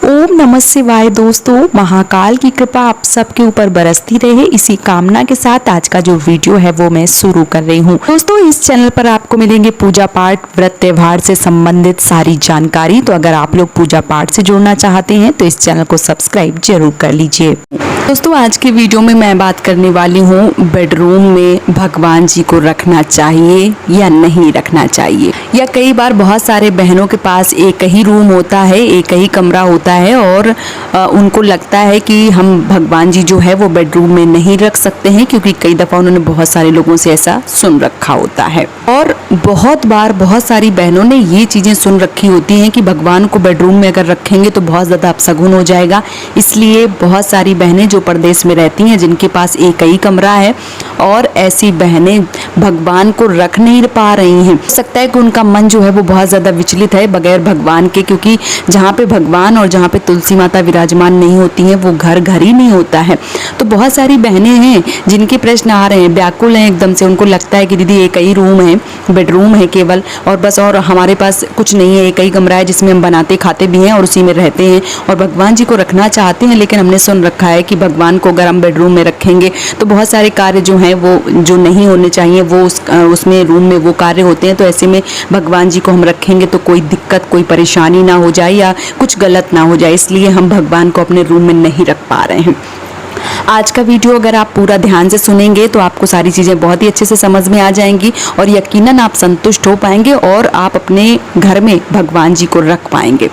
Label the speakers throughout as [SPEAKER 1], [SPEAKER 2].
[SPEAKER 1] ओम नमः शिवाय। दोस्तों, महाकाल की कृपा आप सबके ऊपर बरसती रहे, इसी कामना के साथ आज का जो वीडियो है वो मैं शुरू कर रही हूँ। दोस्तों, इस चैनल पर आपको मिलेंगे पूजा पाठ, व्रत, त्योहार से संबंधित सारी जानकारी। तो अगर आप लोग पूजा पाठ से जुड़ना चाहते हैं तो इस चैनल को सब्सक्राइब जरूर कर लीजिए। दोस्तों, आज के वीडियो में मैं बात करने वाली हूँ बेडरूम में भगवान जी को रखना चाहिए या नहीं रखना चाहिए। या कई बार बहुत सारे बहनों के पास एक ही रूम होता है, एक ही कमरा होता है और उनको लगता है कि हम भगवान जी जो है वो बेडरूम में नहीं रख सकते हैं, क्योंकि कई दफ़ा उन्होंने बहुत सारे लोगों से ऐसा सुन रखा होता है। और बहुत बार बहुत सारी बहनों ने ये चीज़ें सुन रखी होती हैं कि भगवान को बेडरूम में अगर रखेंगे तो बहुत ज़्यादा अपशगुन हो जाएगा। इसलिए बहुत सारी बहनें जो परदेश में रहती हैं, जिनके पास एक ही कमरा है और ऐसी बहनें भगवान को रख नहीं पा रही हैं। हो सकता है कि उनका मन जो है वो बहुत ज़्यादा विचलित है बगैर भगवान के, क्योंकि जहाँ पे भगवान और जहाँ पे तुलसी माता विराजमान नहीं होती हैं वो घर घर ही नहीं होता है। तो बहुत सारी बहनें हैं जिनके प्रश्न आ रहे हैं, व्याकुल हैं एकदम से। उनको लगता है कि दीदी एक ही रूम है, बेडरूम है केवल, और बस, और हमारे पास कुछ नहीं है, एक ही कमरा है जिसमें हम बनाते खाते भी हैं और उसी में रहते हैं और भगवान जी को रखना चाहते हैं। लेकिन हमने सुन रखा है कि भगवान को अगर हम बेडरूम में रखेंगे तो बहुत सारे कार्य जो हैं वो जो नहीं होने चाहिए वो उसमें रूम में वो कार्य होते हैं। तो ऐसे में भगवान जी को हम रखेंगे तो कोई दिक्कत, कोई परेशानी ना हो जाए या कुछ गलत ना हो जाए, इसलिए हम भगवान को अपने रूम में नहीं रख पा रहे हैं। आज का वीडियो अगर आप पूरा ध्यान से सुनेंगे तो आपको सारी चीज़ें बहुत ही अच्छे से समझ में आ जाएंगी और यकीनन आप संतुष्ट हो पाएंगे और आप अपने घर में भगवान जी को रख पाएंगे।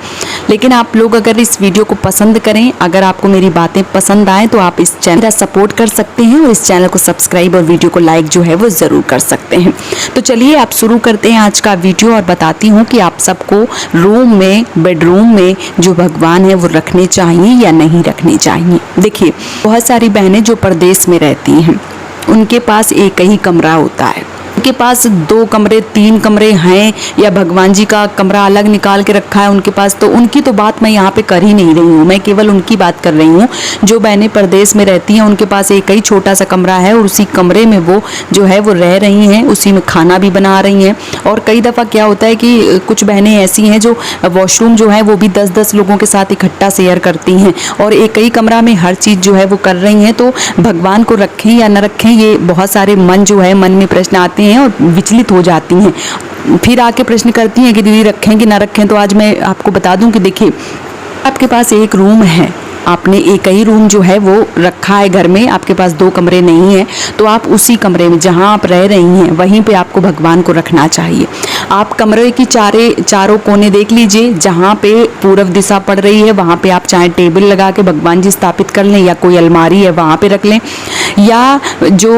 [SPEAKER 1] लेकिन आप लोग अगर इस वीडियो को पसंद करें, अगर आपको मेरी बातें पसंद आए तो आप इस चैनल का सपोर्ट कर सकते हैं और इस चैनल को सब्सक्राइब और वीडियो को लाइक जो है वो ज़रूर कर सकते हैं। तो चलिए आप शुरू करते हैं आज का वीडियो और बताती हूँ कि आप सबको रूम में, बेडरूम में जो भगवान है वो रखने चाहिए या नहीं रखने चाहिए। देखिए, बहुत सारी बहनें जो परदेश में रहती हैं उनके पास एक ही कमरा होता है, उनके पास 2 कमरे 3 कमरे हैं या भगवान जी का कमरा अलग निकाल के रखा है उनके पास। तो उनकी तो बात मैं यहाँ पे कर ही नहीं रही हूँ, मैं केवल उनकी बात कर रही हूँ जो बहनें परदेश में रहती हैं। उनके पास एक ही छोटा सा कमरा है और उसी कमरे में वो जो है वो रह रही हैं, उसी में खाना भी बना रही हैं। और कई दफ़ा क्या होता है कि कुछ बहनें ऐसी हैं जो वॉशरूम जो है वो भी 10-10 लोगों के साथ इकट्ठा शेयर करती हैं और एक ही कमरा में हर चीज़ जो है वो कर रही हैं। तो भगवान को रखें या न रखें, ये बहुत सारे मन जो है मन में प्रश्न आते हैं और विचलित हो जाती हैं। फिर आके प्रश्न करती हैं कि दीदी रखें कि ना रखें। तो आज मैं आपको बता दूं कि देखिए, आपके पास एक रूम है, आपने एक ही रूम जो है वो रखा है घर में, आपके पास 2 कमरे नहीं हैं, तो आप उसी कमरे में जहां आप रह रही हैं वहीं पे आपको भगवान को रखना चाहिए। आप कमरे की चारों कोने देख लीजिए, जहां पे पूर्व दिशा पड़ रही है वहां पे आप चाहे टेबल लगा के भगवान जी स्थापित कर लें या कोई अलमारी है वहां पे रख लें, या जो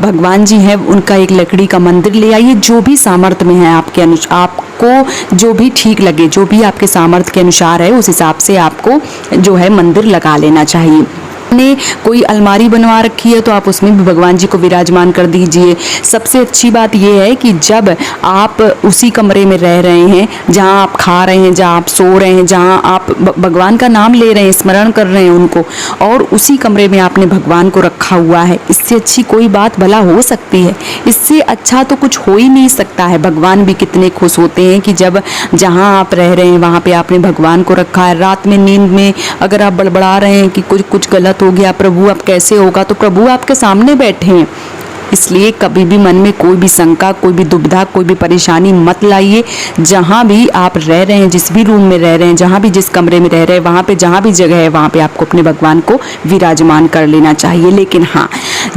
[SPEAKER 1] भगवान जी हैं उनका एक लकड़ी का मंदिर ले आइए। जो भी सामर्थ्य में है आपके आपको जो भी ठीक लगे, जो भी आपके सामर्थ्य के अनुसार है, उस हिसाब से आपको जो है मंदिर लगा लेना चाहिए। ने कोई अलमारी बनवा रखी है तो आप उसमें भी भगवान जी को विराजमान कर दीजिए। सबसे अच्छी बात यह है कि जब आप उसी कमरे में रह रहे हैं जहां आप खा रहे हैं, जहां आप सो रहे हैं, जहां आप भगवान का नाम ले रहे हैं, स्मरण कर रहे हैं उनको, और उसी कमरे में आपने भगवान को रखा हुआ है, इससे अच्छी कोई बात भला हो सकती है? इससे अच्छा तो कुछ हो ही नहीं सकता है। भगवान भी कितने खुश होते हैं कि जब जहाँ आप रह रहे हैं वहाँ पे आपने भगवान को रखा है। रात में नींद में अगर आप बड़बड़ा रहे हैं कि कुछ गलत हो गया, प्रभु अब कैसे होगा, तो प्रभु आपके सामने बैठे हैं। इसलिए कभी भी मन में कोई भी शंका, कोई भी दुविधा, कोई भी परेशानी मत लाइए। जहाँ भी आप रह रहे हैं, जिस भी रूम में रह रहे हैं, जहाँ भी जिस कमरे में रह रहे हैं, वहाँ पे जहाँ भी जगह है वहाँ पे आपको अपने भगवान को विराजमान कर लेना चाहिए। लेकिन हाँ,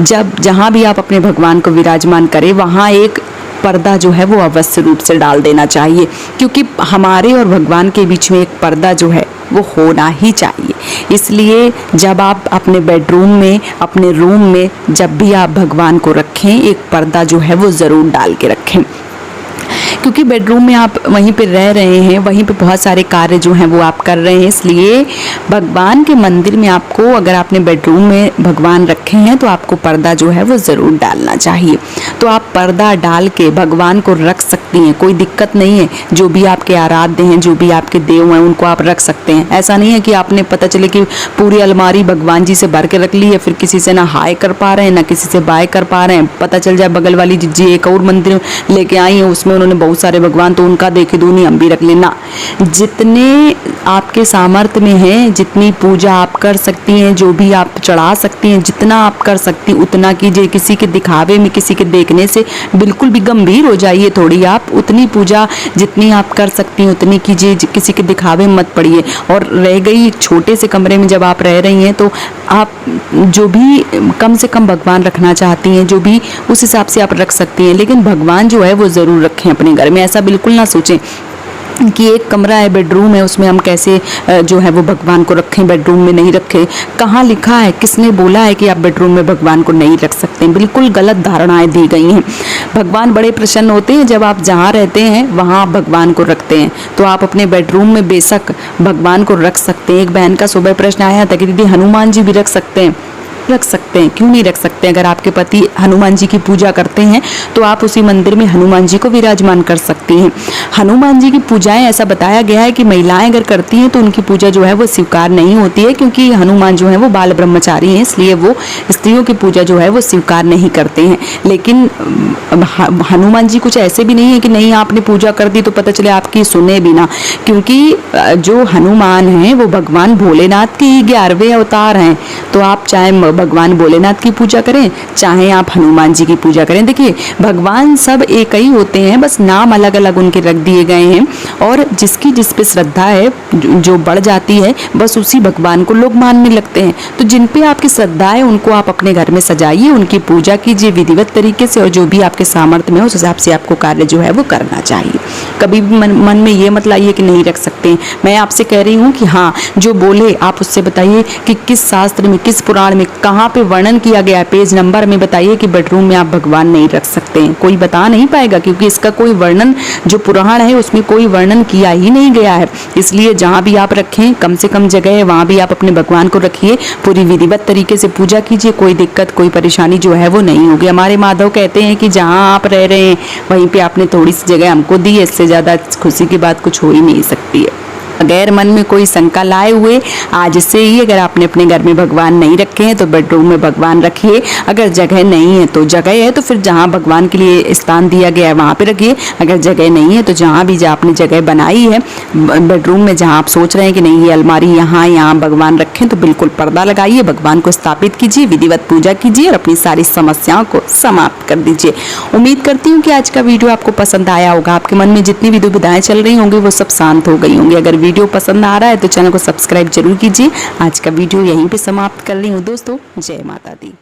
[SPEAKER 1] जहाँ भी आप अपने भगवान को विराजमान करें वहाँ एक पर्दा जो है वो अवश्य रूप से डाल देना चाहिए, क्योंकि हमारे और भगवान के बीच में एक पर्दा जो है वो होना ही चाहिए। इसलिए जब आप अपने बेडरूम में, अपने रूम में जब भी आप भगवान को रखें, एक पर्दा जो है वो ज़रूर डाल के रखें, क्योंकि बेडरूम में आप वहीं पे रह रहे हैं, वहीं पे बहुत सारे कार्य जो हैं वो आप कर रहे हैं। इसलिए भगवान के मंदिर में आपको, अगर आपने बेडरूम में भगवान रखे हैं तो आपको पर्दा जो है वो ज़रूर डालना चाहिए। तो आप पर्दा डाल के भगवान को रख सकती हैं, कोई दिक्कत नहीं है। जो भी आपके आराध्य हैं, जो भी आपके देव हैं, उनको आप रख सकते हैं। ऐसा नहीं है कि आपने पता चले कि पूरी अलमारी भगवान जी से भर के रख ली है, फिर किसी से ना हाय कर पा रहे हैं ना किसी से बाय कर पा रहे हैं। पता चल जाए बगल वाली जी एक और मंदिर लेके आई है, उसमें उन्होंने बहुत सारे भगवान, तो उनका देखे दो नहीं हम भी रख लेना। जितने आपके सामर्थ्य में है, जितनी पूजा आप कर सकती हैं, जो भी आप चढ़ा सकती हैं, जितना आप कर सकती उतना कीजिए। किसी के दिखावे में, किसी के देखने से बिल्कुल भी गंभीर हो जाइए थोड़ी। आप उतनी पूजा जितनी आप कर सकती हैं उतनी कीजिए, किसी के दिखावे में मत पड़िए। और रह गई एक छोटे से कमरे में जब आप रह रही हैं, तो आप जो भी कम से कम भगवान रखना चाहती हैं, जो भी उस हिसाब से आप रख सकती हैं, लेकिन भगवान जो है वो ज़रूर रखें अपने घर में। ऐसा बिल्कुल ना सोचें कि एक कमरा है, बेडरूम है, उसमें हम कैसे जो है वो भगवान को रखें, बेडरूम में नहीं रखें। कहाँ लिखा है, किसने बोला है कि आप बेडरूम में भगवान को नहीं रख सकते? बिल्कुल गलत धारणाएं दी गई हैं। भगवान बड़े प्रसन्न होते हैं जब आप जहाँ रहते हैं वहाँ भगवान को रखते हैं। तो आप अपने बेडरूम में बेशक भगवान को रख सकते हैं। एक बहन का सुबह प्रश्न आया था कि दीदी हनुमान जी भी रख सकते हैं? रख सकते हैं, क्यों नहीं रख सकते? अगर आपके पति हनुमान जी की पूजा करते हैं तो आप उसी मंदिर में हनुमान जी को विराजमान कर सकती हैं। हनुमान जी की पूजाएं, ऐसा बताया गया है कि महिलाएं अगर करती हैं तो उनकी पूजा जो है वो स्वीकार नहीं होती है, क्योंकि हनुमान जो है वो बाल ब्रह्मचारी हैं, इसलिए वो स्त्रियों की पूजा जो है वो स्वीकार नहीं करते हैं। लेकिन हनुमान जी कुछ ऐसे भी नहीं है कि नहीं आपने पूजा कर दी तो पता चले आपकी सुने भी ना, क्योंकि जो हनुमान हैं वो भगवान भोलेनाथ के 11वें अवतार हैं। तो आप चाहे भगवान भोलेनाथ की पूजा करें, चाहे आप हनुमान जी की पूजा करें, देखिए भगवान सब एक ही होते हैं, बस नाम अलग अलग उनके रख दिए गए हैं। और जिसकी जिस पे श्रद्धा है, जो बढ़ जाती है, बस उसी भगवान को लोग मानने लगते हैं। तो जिन पे आपकी श्रद्धा है उनको आप अपने घर में सजाइए, उनकी पूजा कीजिए विधिवत तरीके से, और जो भी आपके सामर्थ्य में हो उस हिसाब से आपको कार्य जो है वो करना चाहिए। कभी भी मन में ये मत लाइए कि नहीं रख सकते। मैं आपसे कह रही हूँ कि हाँ, जो बोले आप उससे बताइए कि किस शास्त्र में, किस पुराण में, कहाँ पे वर्णन किया गया है, पेज नंबर में बताइए कि बेडरूम में आप भगवान नहीं रख सकते हैं। कोई बता नहीं पाएगा, क्योंकि इसका कोई वर्णन, जो पुराण है उसमें कोई वर्णन किया ही नहीं गया है। इसलिए जहाँ भी आप रखें, कम से कम जगह है वहाँ भी आप अपने भगवान को रखिए, पूरी विधिवत तरीके से पूजा कीजिए, कोई दिक्कत कोई परेशानी जो है वो नहीं होगी। हमारे माधव कहते हैं कि जहाँ आप रह रहे हैं वहीं पे आपने थोड़ी सी जगह हमको दी है, इससे ज़्यादा खुशी की बात कुछ हो ही नहीं सकती है। अगर मन में कोई शंका लाए हुए आज से ही, अगर आपने अपने घर में भगवान नहीं रखे हैं तो बेडरूम में भगवान रखिए। अगर जगह नहीं है तो जगह है तो फिर जहाँ भगवान के लिए स्थान दिया गया है वहाँ पे रखिए। अगर जगह नहीं है तो जहाँ भी आपने जगह बनाई है बेडरूम में, जहाँ आप सोच रहे हैं कि नहीं ये अलमारी यहाँ भगवान रखें, तो बिल्कुल पर्दा लगाइए, भगवान को स्थापित कीजिए, विधिवत पूजा कीजिए और अपनी सारी समस्याओं को समाप्त कर दीजिए। उम्मीद करती हूँ कि आज का वीडियो आपको पसंद आया होगा। आपके मन में जितनी भी दुविधाएं चल रही होंगी वो सब शांत हो गई होंगी। अगर वीडियो पसंद आ रहा है तो चैनल को सब्सक्राइब जरूर कीजिए। आज का वीडियो यहीं पे समाप्त कर रही हूँ दोस्तों। जय माता दी।